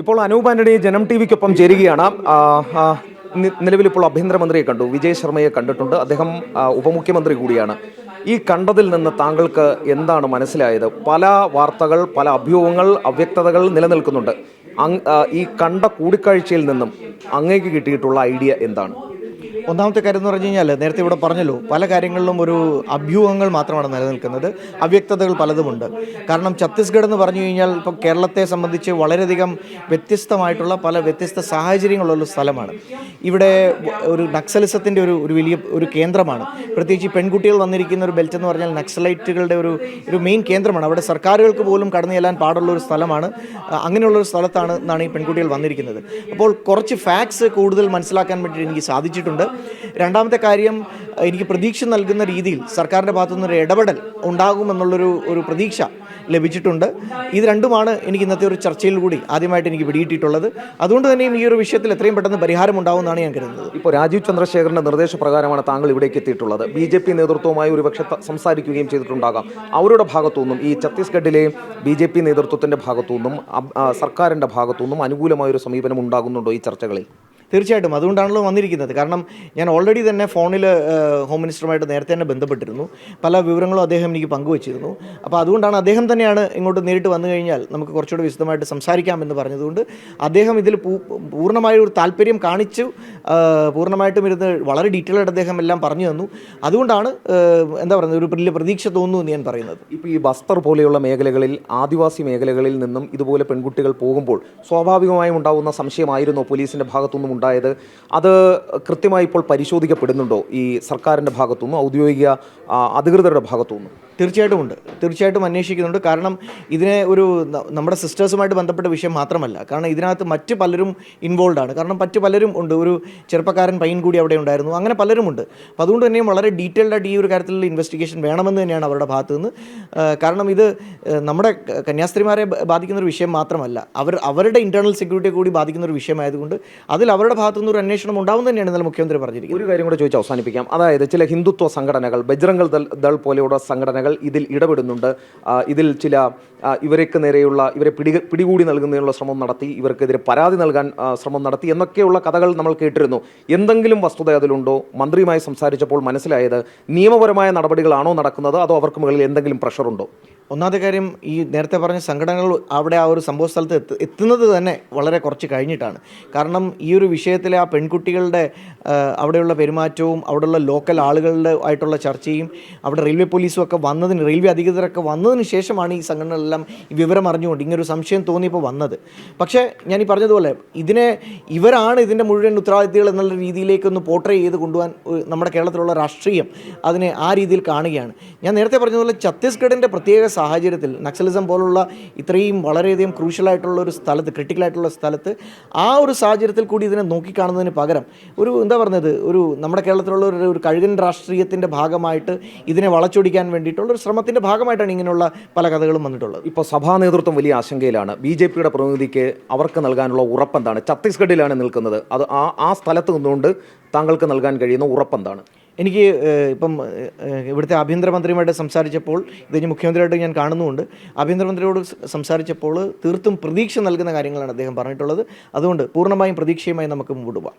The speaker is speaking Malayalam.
ഇപ്പോൾ അനൂപ് ആന്റണി ജനം ടി വിക്കൊപ്പം ചേരുകയാണ്. നിലവിലിപ്പോൾ ആഭ്യന്തരമന്ത്രിയെ കണ്ടു, വിജയ് ശർമ്മയെ കണ്ടിട്ടുണ്ട്. അദ്ദേഹം ഉപമുഖ്യമന്ത്രി കൂടിയാണ്. ഈ കണ്ടതിൽ നിന്ന് താങ്കൾക്ക് എന്താണ് മനസ്സിലായത്? പല വാർത്തകൾ, പല അഭ്യൂഹങ്ങൾ, അവ്യക്തതകൾ നിലനിൽക്കുന്നുണ്ട്. ഈ കണ്ട കൂടിക്കാഴ്ചയിൽ നിന്നും അങ്ങേക്ക് കിട്ടിയിട്ടുള്ള ഐഡിയ എന്താണ്? ഒന്നാമത്തെ കാര്യം എന്ന് പറഞ്ഞു കഴിഞ്ഞാൽ, നേരത്തെ ഇവിടെ പറഞ്ഞല്ലോ, പല കാര്യങ്ങളിലും ഒരു അഭ്യൂഹങ്ങൾ മാത്രമാണ് നിലനിൽക്കുന്നത്, അവ്യക്തതകൾ പലതുമുണ്ട്. കാരണം ഛത്തീസ്ഗഡ് എന്ന് പറഞ്ഞു കഴിഞ്ഞാൽ ഇപ്പം കേരളത്തെ സംബന്ധിച്ച് വളരെയധികം വ്യത്യസ്തമായിട്ടുള്ള പല വ്യത്യസ്ത സാഹചര്യങ്ങളുള്ള സ്ഥലമാണ്. ഇവിടെ ഒരു നക്സലിസത്തിൻ്റെ ഒരു വലിയ ഒരു കേന്ദ്രമാണ്. പ്രത്യേകിച്ച് പെൺകുട്ടികൾ വന്നിരിക്കുന്ന ഒരു ബെൽറ്റ് എന്ന് പറഞ്ഞാൽ നക്സലൈറ്റുകളുടെ ഒരു മെയിൻ കേന്ദ്രമാണ്. അവിടെ സർക്കാരുകൾക്ക് പോലും കടന്നു ചെല്ലാൻ പാടുള്ള ഒരു സ്ഥലമാണ്. അങ്ങനെയുള്ളൊരു സ്ഥലത്താണ് എന്നാണ് ഈ പെൺകുട്ടികൾ വന്നിരിക്കുന്നത്. അപ്പോൾ കുറച്ച് ഫാക്ട്സ് കൂടുതൽ മനസ്സിലാക്കാൻ വേണ്ടി എനിക്ക് സാധിച്ചിട്ടുണ്ട്. രണ്ടാമത്തെ കാര്യം, എനിക്ക് പ്രതീക്ഷ നൽകുന്ന രീതിയിൽ സർക്കാരിൻ്റെ ഭാഗത്തുനിന്നൊരു ഇടപെടൽ ഉണ്ടാകുമെന്നുള്ളൊരു പ്രതീക്ഷ ലഭിച്ചിട്ടുണ്ട്. ഇത് രണ്ടുമാണ് എനിക്ക് ഇന്നത്തെ ഒരു ചർച്ചയിൽ കൂടി ആദ്യമായിട്ട് എനിക്ക് പിടിയിട്ടിട്ടുള്ളത്. അതുകൊണ്ട് തന്നെയും ഈ ഒരു വിഷയത്തിൽ എത്രയും പെട്ടെന്ന് പരിഹാരം ഉണ്ടാവുമെന്നാണ് ഞാൻ കരുതുന്നത്. ഇപ്പോൾ രാജീവ് ചന്ദ്രശേഖരൻ്റെ നിർദ്ദേശപ്രകാരമാണ് താങ്കൾ ഇവിടേക്ക് എത്തിയിട്ടുള്ളത്. BJP നേതൃത്വവുമായി ഒരുപക്ഷെ സംസാരിക്കുകയും ചെയ്തിട്ടുണ്ടാകാം. അവരുടെ ഭാഗത്തുനിന്നും, ഈ ഛത്തീസ്ഗഡിലെ BJP നേതൃത്വത്തിൻ്റെ ഭാഗത്തുനിന്നും സർക്കാരിൻ്റെ ഭാഗത്തുനിന്നും അനുകൂലമായൊരു സമീപനം ഉണ്ടാകുന്നുണ്ടോ ഈ ചർച്ചകളിൽ? തീർച്ചയായിട്ടും അതുകൊണ്ടാണല്ലോ വന്നിരിക്കുന്നത്. കാരണം ഞാൻ ഓൾറെഡി തന്നെ ഫോണിൽ ഹോം മിനിസ്റ്ററുമായിട്ട് നേരത്തെ തന്നെ ബന്ധപ്പെട്ടിരുന്നു. പല വിവരങ്ങളും അദ്ദേഹം എനിക്ക് പങ്കുവച്ചിരുന്നു. അപ്പോൾ അതുകൊണ്ടാണ് അദ്ദേഹം തന്നെയാണ് ഇങ്ങോട്ട് നേരിട്ട് വന്നു കഴിഞ്ഞാൽ നമുക്ക് കുറച്ചുകൂടി വിശദമായിട്ട് സംസാരിക്കാമെന്ന് പറഞ്ഞതുകൊണ്ട് അദ്ദേഹം ഇതിൽ പൂർണ്ണമായ ഒരു താല്പര്യം കാണിച്ചു. പൂർണ്ണമായിട്ടും ഇരുന്ന് വളരെ ഡീറ്റെയിൽ ആയിട്ട് അദ്ദേഹം എല്ലാം പറഞ്ഞു തന്നു. അതുകൊണ്ടാണ് എന്താ പറയുന്നത്, ഒരു വലിയ പ്രതീക്ഷ തോന്നുന്നു എന്ന് ഞാൻ പറയുന്നത്. ഇപ്പോൾ ഈ ബസ്തർ പോലെയുള്ള മേഖലകളിൽ, ആദിവാസി മേഖലകളിൽ നിന്നും ഇതുപോലെ പെൺകുട്ടികൾ പോകുമ്പോൾ സ്വാഭാവികമായും ഉണ്ടാകുന്ന സംശയമായിരുന്നോ പോലീസിൻ്റെ ഭാഗത്തുനിന്നും ഉണ്ടായത്? അത് കൃത്യമായി ഇപ്പോൾ പരിശോധിക്കപ്പെടുന്നുണ്ടോ ഈ സർക്കാരിൻ്റെ ഭാഗത്തുനിന്നും ഔദ്യോഗിക അധികൃതരുടെ ഭാഗത്തുനിന്നും? തീർച്ചയായിട്ടും ഉണ്ട്, തീർച്ചയായിട്ടും അന്വേഷിക്കുന്നുണ്ട്. കാരണം ഇതിനെ നമ്മുടെ സിസ്റ്റേഴ്സുമായിട്ട് ബന്ധപ്പെട്ട വിഷയം മാത്രമല്ല. കാരണം ഇതിനകത്ത് മറ്റ് പലരും ഇൻവോൾവ് ആണ്. കാരണം മറ്റ് പലരും ഉണ്ട്. ഒരു ചെറുപ്പക്കാരൻ പയ്യൻ കൂടി അവിടെ ഉണ്ടായിരുന്നു. അങ്ങനെ പലരുമുണ്ട്. അപ്പോൾ അതുകൊണ്ട് തന്നെയും വളരെ ഡീറ്റെയിൽഡായിട്ട് ഈ ഒരു കാര്യത്തിലുള്ള ഇൻവെസ്റ്റിഗേഷൻ വേണമെന്ന് തന്നെയാണ് അവരുടെ ഭാഗത്തു നിന്ന്. കാരണം ഇത് നമ്മുടെ കന്യാസ്ത്രീമാരെ ബാധിക്കുന്ന ഒരു വിഷയം മാത്രമല്ല, അവരുടെ ഇൻറ്റേർണൽ സെക്യൂരിറ്റിയെ കൂടി ബാധിക്കുന്ന ഒരു വിഷയമായതുകൊണ്ട് അതിൽ അവരുടെ ഭാഗത്തു നിന്നൊരു അന്വേഷണം ഉണ്ടാവും തന്നെയാണ് ഇന്നലെ മുഖ്യമന്ത്രി പറഞ്ഞിരിക്കുന്നത്. ഒരു കാര്യം കൂടെ ചോദിച്ച് അവസാനിപ്പിക്കാം. അതായത് ചില ഹിന്ദുത്വ സംഘടനകൾ, ബജ്രംഗ് ദൾ പോലെയുള്ള സംഘടനകൾ ഇതിൽ ഇടപെടുന്നുണ്ട്. ഇതിൽ ചില ഇവർക്ക് നേരെയുള്ള, ഇവരെ പിടികൂടി നൽകുന്നതിനുള്ള ശ്രമം നടത്തി, ഇവർക്കെതിരെ പരാതി നൽകാൻ ശ്രമം നടത്തി എന്നൊക്കെയുള്ള കഥകൾ നമ്മൾ കേട്ടിരുന്നു. എന്തെങ്കിലും വസ്തുത അതിലുണ്ടോ? മന്ത്രിയുമായി സംസാരിച്ചപ്പോൾ മനസ്സിലായത് നിയമപരമായ നടപടികളാണോ നടക്കുന്നത്, അതോ അവർക്ക് മുകളിൽ എന്തെങ്കിലും പ്രഷറുണ്ടോ? ഒന്നാമത്തെ കാര്യം, ഈ നേരത്തെ പറഞ്ഞ സംഘടനകൾ അവിടെ ആ ഒരു സംഭവ സ്ഥലത്ത് എത്തുന്നത് തന്നെ വളരെ കുറച്ച് കഴിഞ്ഞിട്ടാണ്. കാരണം ഈ ഒരു വിഷയത്തിലെ ആ പെൺകുട്ടികളുടെ അവിടെയുള്ള പെരുമാറ്റവും അവിടെയുള്ള ലോക്കൽ ആളുകളുടെ ആയിട്ടുള്ള ചർച്ചയും അവിടെ റെയിൽവേ പോലീസും ഒക്കെ റെയിൽവേ അധികൃതരൊക്കെ വന്നതിന് ശേഷമാണ് ഈ സംഘടനകളെല്ലാം ഈ വിവരം അറിഞ്ഞുകൊണ്ട് ഇങ്ങനൊരു സംശയം തോന്നിയപ്പോൾ വന്നത്. പക്ഷേ ഞാൻ ഈ പറഞ്ഞതുപോലെ ഇവരാണ് ഇതിൻ്റെ മുഴുവൻ ഉത്തരവാദിത്തങ്ങൾ എന്നുള്ള രീതിയിലേക്കൊന്ന് പോർട്രേ ചെയ്ത് കൊണ്ടുപോകാൻ നമ്മുടെ കേരളത്തിലുള്ള രാഷ്ട്രീയം അതിനെ ആ രീതിയിൽ കാണുകയാണ്. ഞാൻ നേരത്തെ പറഞ്ഞതുപോലെ ഛത്തീസ്ഗഡിൻ്റെ പ്രത്യേക സാഹചര്യത്തിൽ നക്സലിസം പോലുള്ള ഇത്രയും വളരെയധികം ക്രൂഷ്യലായിട്ടുള്ള ഒരു സ്ഥലത്ത്, ക്രിട്ടിക്കലായിട്ടുള്ള സ്ഥലത്ത് ആ ഒരു സാഹചര്യത്തിൽ കൂടി ഇതിനെ നോക്കിക്കാണുന്നതിന് പകരം നമ്മുടെ കേരളത്തിലുള്ള ഒരു കഴുകൻ രാഷ്ട്രീയത്തിൻ്റെ ഭാഗമായിട്ട് ഇതിനെ വളച്ചൊടിക്കാൻ വേണ്ടിയിട്ടുള്ളൊരു ശ്രമത്തിൻ്റെ ഭാഗമായിട്ടാണ് ഇങ്ങനെയുള്ള പല കഥകളും വന്നിട്ടുള്ളത്. ഇപ്പോൾ സഭാ നേതൃത്വം വലിയ ആശങ്കയിലാണ്. BJPയുടെ പ്രതിനിധിക്ക് അവർക്ക് നൽകാനുള്ള ഉറപ്പെന്താണ്? ഛത്തീസ്ഗഡിലാണ് നിൽക്കുന്നത്. അത് ആ സ്ഥലത്ത് നിന്നുകൊണ്ട് താങ്കൾക്ക് നൽകാൻ കഴിയുന്ന ഉറപ്പെന്താണ്? എനിക്ക് ഇപ്പം ഇവിടുത്തെ ആഭ്യന്തരമന്ത്രിയുമായിട്ട് സംസാരിച്ചപ്പോൾ, ഇതിന് മുഖ്യമന്ത്രിയായിട്ട് ഞാൻ കാണുന്നുമുണ്ട്, ആഭ്യന്തരമന്ത്രിയോട് സംസാരിച്ചപ്പോൾ തീർത്തും പ്രതീക്ഷ നൽകുന്ന കാര്യങ്ങളാണ് അദ്ദേഹം പറഞ്ഞിട്ടുള്ളത്. അതുകൊണ്ട് പൂർണ്ണമായും പ്രതീക്ഷയുമായി നമുക്ക് മുമ്പോട്ട് പോകാം.